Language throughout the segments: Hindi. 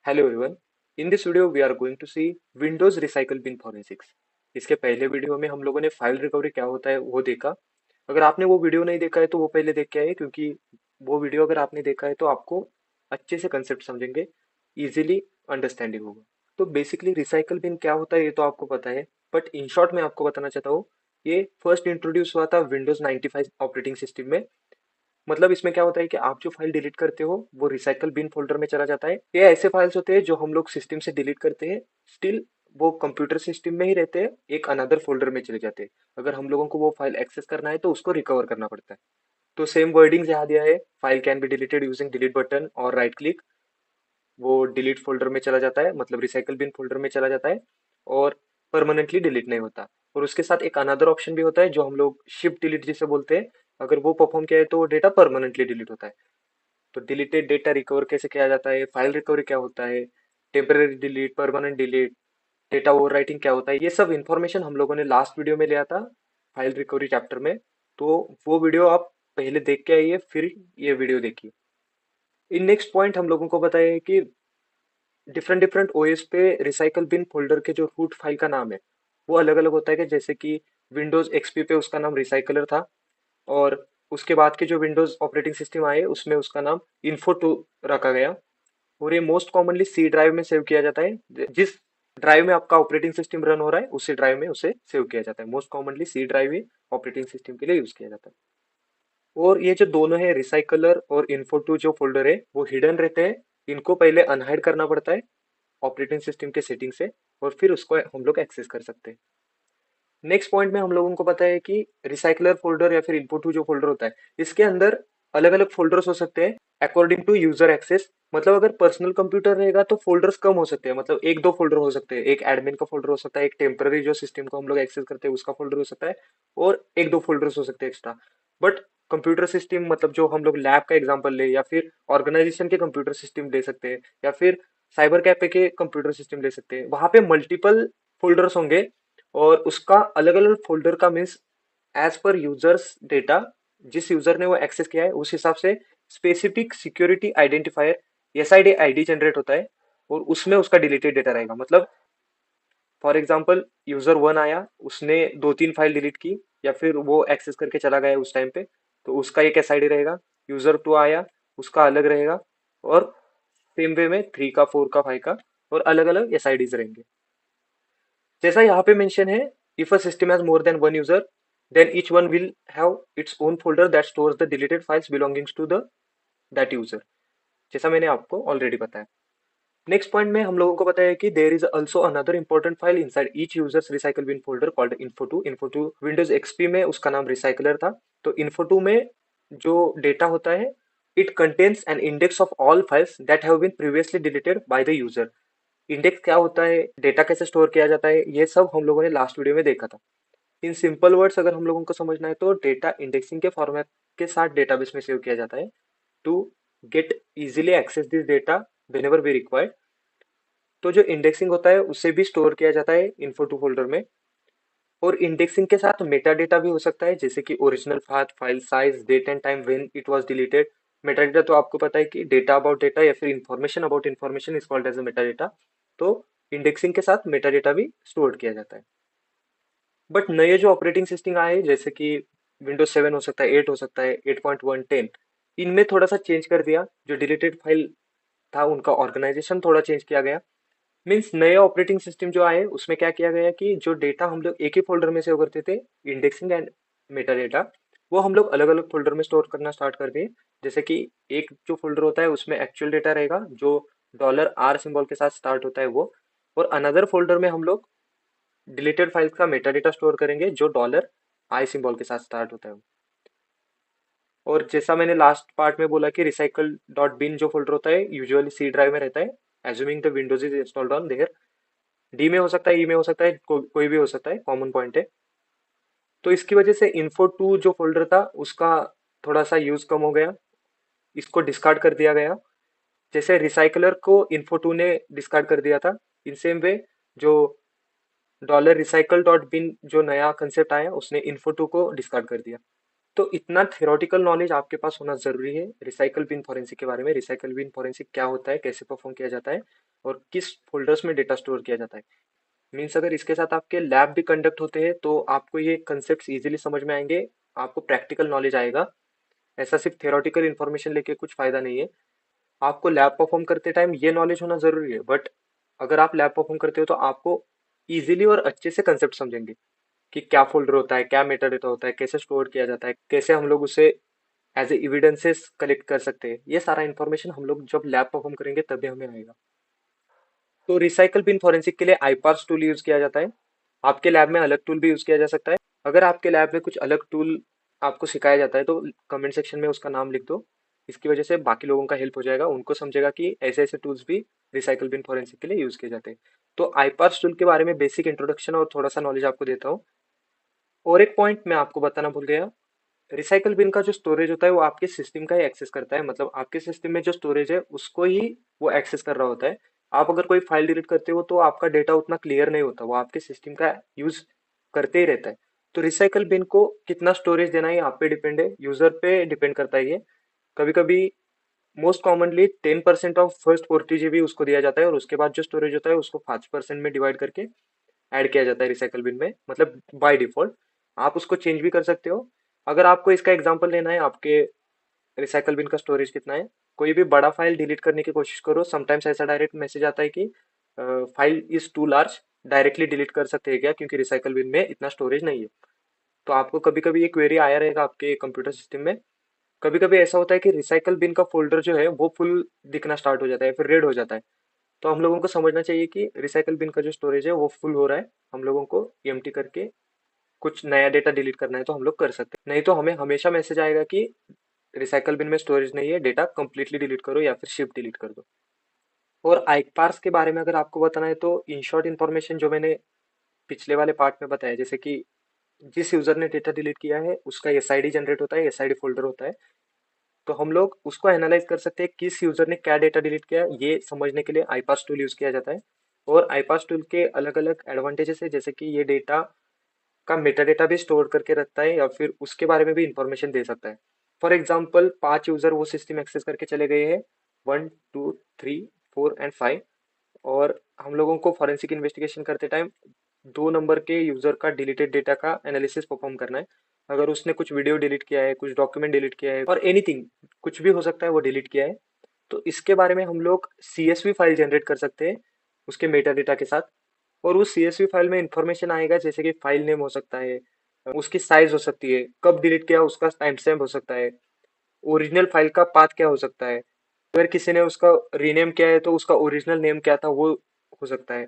Hello everyone. In this video we are going to see Windows recycle bin forensics. इसके पहले वीडियो में हम लोगों ने फाइल रिकवरी क्या होता है वो देखा। अगर आपने वो वीडियो नहीं देखा है तो वो पहले देख के आइए, क्योंकि वो वीडियो अगर आपने देखा है तो आपको अच्छे से कंसेप्ट समझेंगे, इजीली अंडरस्टैंडिंग होगा। तो बेसिकली रिसाइकल बिन क्या होता है ये तो आपको पता है, बट इन शॉर्ट मैं आपको बताना चाहता हूँ। ये फर्स्ट इंट्रोड्यूस हुआ था विंडोज 95 ऑपरेटिंग सिस्टम में। मतलब इसमें क्या होता है कि आप जो फाइल डिलीट करते हो वो रिसाइकल बिन फोल्डर में चला जाता है। ये ऐसे फाइल्स होते हैं जो हम लोग सिस्टम से डिलीट करते हैं, स्टिल वो कंप्यूटर सिस्टम में ही रहते हैं, एक अनदर फोल्डर में चले जाते हैं। अगर हम लोगों को वो फाइल एक्सेस करना है तो उसको रिकवर करना पड़ता है। तो सेम वर्डिंग यहाँ दिया है, file can be deleted using delete button और राइट क्लिक। वो डिलीट फोल्डर में चला जाता है, मतलब रिसाइकल बिन फोल्डर में चला जाता है, और परमानेंटली डिलीट नहीं होता। और उसके साथ एक अनदर ऑप्शन भी होता है जो हम लोग शिफ्ट डिलीट जिसे बोलते हैं। अगर वो परफॉर्म किया है तो डेटा परमानेंटली डिलीट होता है। तो डिलीटेड डेटा रिकवर कैसे किया जाता है, फाइल रिकवरी क्या होता है, temporary delete, permanent delete, data overwriting क्या होता है, ये सब इन्फॉर्मेशन हम लोगों ने लास्ट वीडियो में लिया था फाइल रिकवरी चैप्टर में। तो वो वीडियो आप पहले देख के आइए, फिर ये वीडियो देखिए। इन नेक्स्ट पॉइंट हम लोगों को बताया है कि डिफरेंट डिफरेंट ओएस पे रिसाइकल बिन फोल्डर के जो रूट फाइल का नाम है वो अलग अलग होता है। कि जैसे कि विंडोज एक्सपी पे उसका नाम रिसाइकलर था, और उसके बाद के जो विंडोज ऑपरेटिंग सिस्टम आए उसमें उसका नाम इन्फो टू रखा गया। और ये मोस्ट कॉमनली सी ड्राइव में सेव किया जाता है। जिस ड्राइव में आपका ऑपरेटिंग सिस्टम रन हो रहा है उसी ड्राइव में उसे सेव किया जाता है। मोस्ट कॉमनली सी ड्राइव ही ऑपरेटिंग सिस्टम के लिए यूज किया जाता है। और ये जो दोनों है रिसाइकलर और इन्फो टू जो फोल्डर है वो हिडन रहते हैं। इनको पहले अनहाइड करना पड़ता है ऑपरेटिंग सिस्टम के सेटिंग से, और फिर उसको हम लोग एक्सेस कर सकते हैं। नेक्स्ट पॉइंट में हम लोगों को पता है कि रिसाइकलर फोल्डर या फिर इनपुट टू जो फोल्डर होता है इसके अंदर अलग अलग फोल्डर्स हो सकते हैं अकॉर्डिंग टू यूजर एक्सेस। मतलब अगर पर्सनल कंप्यूटर रहेगा तो फोल्डर्स कम हो सकते हैं, मतलब एक दो फोल्डर हो सकते हैं। एक एडमिन का फोल्डर हो सकता है, एक टेम्पररी जो सिस्टम को हम लोग एक्सेस करते हैं उसका फोल्डर हो सकता है, और एक दो फोल्डर्स हो सकते हैं एक्स्ट्रा। बट कंप्यूटर सिस्टम, मतलब जो हम लोग लैब का एग्जांपल ले या फिर ऑर्गेनाइजेशन के कंप्यूटर सिस्टम ले सकते हैं, या फिर साइबर कैफे के कंप्यूटर सिस्टम ले सकते हैं, वहां पे मल्टीपल फोल्डर्स होंगे। और उसका अलग अलग फोल्डर का means as per users data, जिस यूजर ने वो एक्सेस किया है उस हिसाब से specific security identifier SID ID generate होता है, और उसमें उसका डिलीटेड डेटा रहेगा। मतलब फॉर एग्जाम्पल यूजर वन आया, उसने दो तीन फाइल डिलीट की या फिर वो एक्सेस करके चला गया उस टाइम पे, तो उसका एक एसआईडी रहेगा। यूजर टू आया, उसका अलग रहेगा। और सेम वे में थ्री का, फोर का, फाइव का, और अलग अलग एसआईडीज रहेंगे। जैसा यहाँ पे मेंशन है, if a system has more than one user then each one will have its own folder that stores the deleted files belongings to the that user. जैसा मैंने आपको ऑलरेडी बताया। नेक्स्ट पॉइंट में हम लोगों को पता है कि there is also another important file inside each users recycle bin folder called info two. Info two Windows XP में उसका नाम रिसाइकलर था। तो इन्फो टू में जो डेटा होता है, it contains an index of all files that have been previously deleted by the user. Index क्या होता है, डेटा कैसे स्टोर किया जाता है, ये सब हम लोगों ने लास्ट वीडियो में देखा था। इन सिंपल वर्ड्स अगर हम लोगों को समझना है तो डेटा इंडेक्सिंग के फॉर्मेट के साथ डेटाबेस में सेव किया जाता है to get easily access this data whenever we required। तो जो इंडेक्सिंग होता है उससे भी स्टोर किया जाता है इन्फो टू फोल्डर में। और इंडेक्सिंग के साथ मेटा डेटा भी हो सकता है, जैसे कि original path, file size, date and time when it was deleted. Meta data तो आपको पता है कि डेटा अबाउट डेटा या फिर information about information is called as a meta data. तो इंडेक्सिंग के साथ मेटा डेटा भी स्टोर किया जाता है। बट नए जो ऑपरेटिंग सिस्टम आए जैसे कि विंडोज 7 हो सकता है, 8 हो सकता है, 8.1, 10, इनमें थोड़ा सा चेंज कर दिया। जो डिलीटेड फाइल था उनका ऑर्गेनाइजेशन थोड़ा चेंज किया गया। मीन्स नए ऑपरेटिंग सिस्टम जो आए उसमें क्या किया गया कि जो डेटा हम लोग एक ही फोल्डर में सेव करते थे, इंडेक्सिंग एंड मेटा डेटा, वो हम लोग अलग अलग फोल्डर में स्टोर करना स्टार्ट कर दिए। जैसे कि एक जो फोल्डर होता है उसमें एक्चुअल डेटा रहेगा जो $R सिंबल के साथ स्टार्ट होता है वो। और अनदर फोल्डर में हम लोग डिलीटेड फाइल्स का मेटा डेटा स्टोर करेंगे जो $I सिंबल के साथ स्टार्ट होता है। और जैसा मैंने लास्ट पार्ट में बोला कि रिसाइकल डॉट बिन जो फोल्डर होता है यूजुअली सी ड्राइव में रहता है, assuming the Windows is installed on their. D में हो सकता है, ई में हो सकता है, कोई भी हो सकता है, कॉमन पॉइंट है। तो इसकी वजह से इन्फो टू जो फोल्डर था उसका थोड़ा सा यूज कम हो गया, इसको डिस्कार्ड कर दिया गया। जैसे रिसाइकलर को इन्फो टू ने डिस्कार्ड कर दिया था, इन सेम वे जो $रिसाइकल डॉट बिन जो नया कंसेप्ट आया उसने इन्फो टू को डिस्कार्ड कर दिया। तो इतना थ्योरेटिकल नॉलेज आपके पास होना जरूरी है रिसाइकल बिन फॉरेंसिक के बारे में। रिसाइकल बिन फॉरेंसिक क्या होता है, कैसे परफॉर्म किया जाता है, और किस फोल्डर्स में डेटा स्टोर किया जाता है। मीन्स अगर इसके साथ आपके लैब भी कंडक्ट होते हैं तो आपको ये कंसेप्ट इजीली समझ में आएंगे, आपको प्रैक्टिकल नॉलेज आएगा। ऐसा सिर्फ थियोरटिकल इन्फॉर्मेशन लेके कुछ फायदा नहीं है। आपको लैब परफॉर्म करते टाइम ये नॉलेज होना जरूरी है, बट अगर आप लैब परफॉर्म करते हो तो आपको इजीली और अच्छे से कंसेप्ट समझेंगे कि क्या फोल्डर होता है, क्या मेटा डेटा होता है, कैसे स्टोर किया जाता है, कैसे हम लोग उसे एज ए एविडेंसेस कलेक्ट कर सकते हैं। ये सारा इन्फॉर्मेशन हम लोग जब लैब परफॉर्म करेंगे तभी हमें आएगा। तो रिसाइकल बिन फॉरेंसिक के लिए आईपार्स टूल यूज किया जाता है। आपके लैब में अलग टूल भी यूज किया जा सकता है। अगर आपके लैब में कुछ अलग टूल आपको सिखाया जाता है तो कमेंट सेक्शन में उसका नाम लिख दो। इसकी वजह से बाकी लोगों का हेल्प हो जाएगा, उनको समझेगा कि ऐसे ऐसे टूल्स भी रिसाइकल बिन फॉरेंसिक के लिए यूज किए जाते हैं। तो आईपार्स टूल के बारे में बेसिक इंट्रोडक्शन और थोड़ा सा नॉलेज आपको देता हूँ। और एक पॉइंट मैं आपको बताना भूल गया। रिसाइकल बिन का जो स्टोरेज होता है वो आपके सिस्टम का ही एक्सेस करता है, मतलब आपके सिस्टम में जो स्टोरेज है उसको ही वो एक्सेस कर रहा होता है। आप अगर कोई फाइल डिलीट करते हो तो आपका डेटा उतना क्लियर नहीं होता, वो आपके सिस्टम का यूज करते ही रहता है। तो रिसाइकल बिन को कितना स्टोरेज देना है आप पे डिपेंड है, यूजर पे डिपेंड करता है ये। कभी कभी most commonly 10% of first 40 GB उसको दिया जाता है और उसके बाद जो स्टोरेज होता है उसको 5% में डिवाइड करके ऐड किया जाता है रिसाइकल बिन में, मतलब बाय डिफॉल्ट। आप उसको चेंज भी कर सकते हो। अगर आपको इसका एग्जांपल लेना है आपके रिसाइकल बिन का स्टोरेज कितना है, कोई भी बड़ा फाइल डिलीट करने की कोशिश करो, समटाइम्स ऐसा डायरेक्ट मैसेज आता है कि file is too large, directly delete कर सकते हैं क्या क्योंकि रिसाइकल बिन में इतना स्टोरेज नहीं है। तो आपको कभी कभी ये क्वेरी आया रहेगा आपके कंप्यूटर सिस्टम में। कभी कभी ऐसा होता है कि रिसाइकल बिन का फोल्डर जो है वो फुल दिखना स्टार्ट हो जाता है, फिर रेड हो जाता है। तो हम लोगों को समझना चाहिए कि रिसाइकल बिन का जो स्टोरेज है वो फुल हो रहा है, हम लोगों को एम्प्टी करके कुछ नया डेटा डिलीट करना है तो हम लोग कर सकते हैं, नहीं तो हमें हमेशा मैसेज आएगा कि रिसाइकल बिन में स्टोरेज नहीं है, डेटा कंप्लीटली डिलीट करो या फिर शिफ्ट डिलीट कर दो। और आईपार्स के बारे में अगर आपको बताना है तो इन शॉर्ट इन्फॉर्मेशन जो मैंने पिछले वाले पार्ट में बताया, जैसे कि जिस यूजर ने डेटा डिलीट किया है उसका एसआईडी जनरेट होता है, एसआईडी फोल्डर होता है। तो हम लोग उसको एनालाइज कर सकते हैं किस यूजर ने क्या डेटा डिलीट किया, ये समझने के लिए आईपास टूल यूज किया जाता है। और आईपास टूल के अलग अलग एडवांटेजेस है, जैसे कि ये डेटा का मेटा डेटा भी स्टोर करके रखता है या फिर उसके बारे में भी इंफॉर्मेशन दे सकता है। फॉर एग्जाम्पल 5 यूजर वो सिस्टम एक्सेस करके चले गए हैं, 1 2 3 4 एंड 5, और हम लोगों को फॉरेंसिक इन्वेस्टिगेशन करते टाइम 2 नंबर के यूजर का डिलीटेड डेटा का एनालिसिस परफॉर्म करना है। अगर उसने कुछ वीडियो डिलीट किया है, कुछ डॉक्यूमेंट डिलीट किया है और एनीथिंग, कुछ भी हो सकता है वो डिलीट किया है, तो इसके बारे में हम लोग सीएसवी फाइल जनरेट कर सकते हैं उसके मेटा डेटा के साथ। और उस सीएसवी फाइल में इंफॉर्मेशन आएगा, जैसे कि फाइल नेम हो सकता है, उसकी साइज हो सकती है, कब डिलीट किया उसका टाइम स्टैम्प हो सकता है, ओरिजिनल फाइल का पाथ क्या हो सकता है, अगर किसी ने उसका रीनेम किया है तो उसका ओरिजिनल नेम क्या था वो हो सकता है,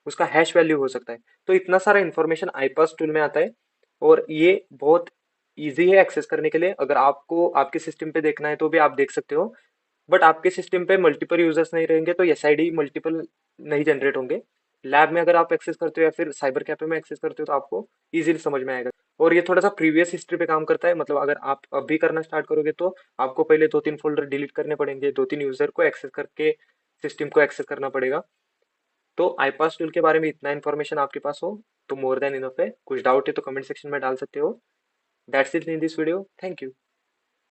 उसका हैश वैल्यू हो सकता है। तो इतना सारा इंफॉर्मेशन आईपास टूल में आता है और ये बहुत इजी है एक्सेस करने के लिए। अगर आपको आपके सिस्टम पे देखना है तो भी आप देख सकते हो, बट आपके सिस्टम पे मल्टीपल यूजर्स नहीं रहेंगे तो एसआईडी मल्टीपल नहीं जनरेट होंगे। लैब में अगर आप एक्सेस करते हो या फिर साइबर कैफे में एक्सेस करते हो तो आपको इजीली समझ में आएगा। और ये थोड़ा सा प्रीवियस हिस्ट्री पे काम करता है, मतलब अगर आप अभी करना स्टार्ट करोगे तो आपको पहले 2 3 फोल्डर डिलीट करने पड़ेंगे, 2 3 यूजर को एक्सेस करके सिस्टम को एक्सेस करना पड़ेगा। तो आईपास टूल के बारे में इतना इन्फॉर्मेशन आपके पास हो तो मोर देन इनफ है। कुछ डाउट है तो कमेंट सेक्शन में डाल सकते हो। That's it in this video, thank you.